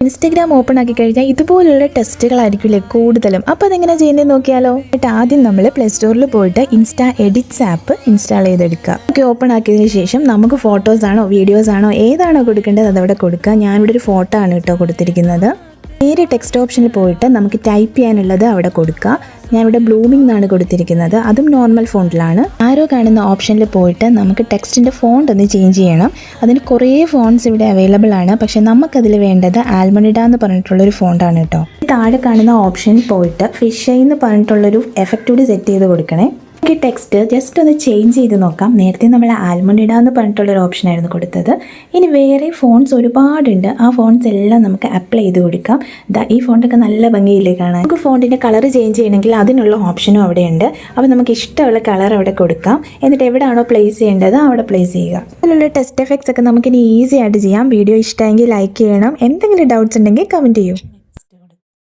Instagram open ആക്കി കഴിഞ്ഞാൽ ഇതുപോലുള്ള ടെസ്റ്റുകളായിരിക്കില്ലേ കൂടുതലും. അപ്പോൾ അതെങ്ങനെ ചെയ്യുന്നത് നോക്കിയാലോ. എന്നിട്ട് ആദ്യം നമ്മൾ പ്ലേ സ്റ്റോറിൽ പോയിട്ട് ഇൻസ്റ്റാ എഡിറ്റ്സ് ആപ്പ് ഇൻസ്റ്റാൾ ചെയ്തെടുക്കുക. ഓക്കെ, ഓപ്പൺ ആക്കിയതിന് ശേഷം നമുക്ക് ഫോട്ടോസ് ആണോ വീഡിയോസ് ആണോ ഏതാണോ കൊടുക്കേണ്ടത് അതവിടെ കൊടുക്കുക. ഞാനിവിടെ ഒരു ഫോട്ടോ ആണ് കേട്ടോ കൊടുത്തിരിക്കുന്നത്. നേരെ ടെക്സ്റ്റ് ഓപ്ഷനിൽ പോയിട്ട് നമുക്ക് ടൈപ്പ് ചെയ്യാനുള്ളത് അവിടെ കൊടുക്കുക. ഞാനിവിടെ ബ്ലൂമിംഗ് എന്നാണ് കൊടുത്തിരിക്കുന്നത്, അതും നോർമൽ ഫോണ്ടിലാണ്. ആരോ കാണുന്ന ഓപ്ഷനിൽ പോയിട്ട് നമുക്ക് ടെക്സ്റ്റിൻ്റെ ഫോണ്ട് ഒന്ന് ചേഞ്ച് ചെയ്യണം. അതിന് കുറേ ഫോണ്ട്സ് ഇവിടെ അവൈലബിൾ ആണ്, പക്ഷേ നമുക്കതിൽ വേണ്ടത് ആൽമണിഡ എന്ന് പറഞ്ഞിട്ടുള്ളൊരു ഫോണ്ടാണ് കേട്ടോ. താഴെ കാണുന്ന ഓപ്ഷനിൽ പോയിട്ട് ഫിഷ് എന്ന് പറഞ്ഞിട്ടുള്ളൊരു എഫക്റ്റ് കൂടി സെറ്റ് ചെയ്ത് കൊടുക്കണേ. ഈ ടെക്സ്റ്റ് ജസ്റ്റ് ഒന്ന് ചേഞ്ച് ചെയ്ത് നോക്കാം. നേരത്തെ നമ്മൾ ആൽമണിഡ എന്ന് പറഞ്ഞിട്ടുള്ളൊരു ഓപ്ഷനായിരുന്നു കൊടുത്തത്. ഇനി വേറെ ഫോൺസ് ഒരുപാടുണ്ട്, ആ ഫോൺസ് എല്ലാം നമുക്ക് അപ്ലൈ ചെയ്ത് കൊടുക്കാം. ഈ ഫോണ്ടൊക്കെ നല്ല ഭംഗിയില്ലേ കാണാൻ. നമുക്ക് ഫോണ്ടിൻ്റെ കളർ ചേഞ്ച് ചെയ്യണമെങ്കിൽ അതിനുള്ള ഓപ്ഷനും അവിടെയുണ്ട്. അപ്പോൾ നമുക്ക് ഇഷ്ടമുള്ള കളർ അവിടെ കൊടുക്കാം. എന്നിട്ട് എവിടെയാണോ പ്ലേസ് ചെയ്യേണ്ടത് അവിടെ പ്ലേസ് ചെയ്യുക. അതിലുള്ള ടെസ്റ്റ് എഫക്ട്സ് ഒക്കെ നമുക്കിനി ഈസി ആയിട്ട് ചെയ്യാം. വീഡിയോ ഇഷ്ടമെങ്കിൽ ലൈക്ക് ചെയ്യണം. എന്തെങ്കിലും ഡൗട്ട്സ് ഉണ്ടെങ്കിൽ കമൻറ്റ് ചെയ്യൂ.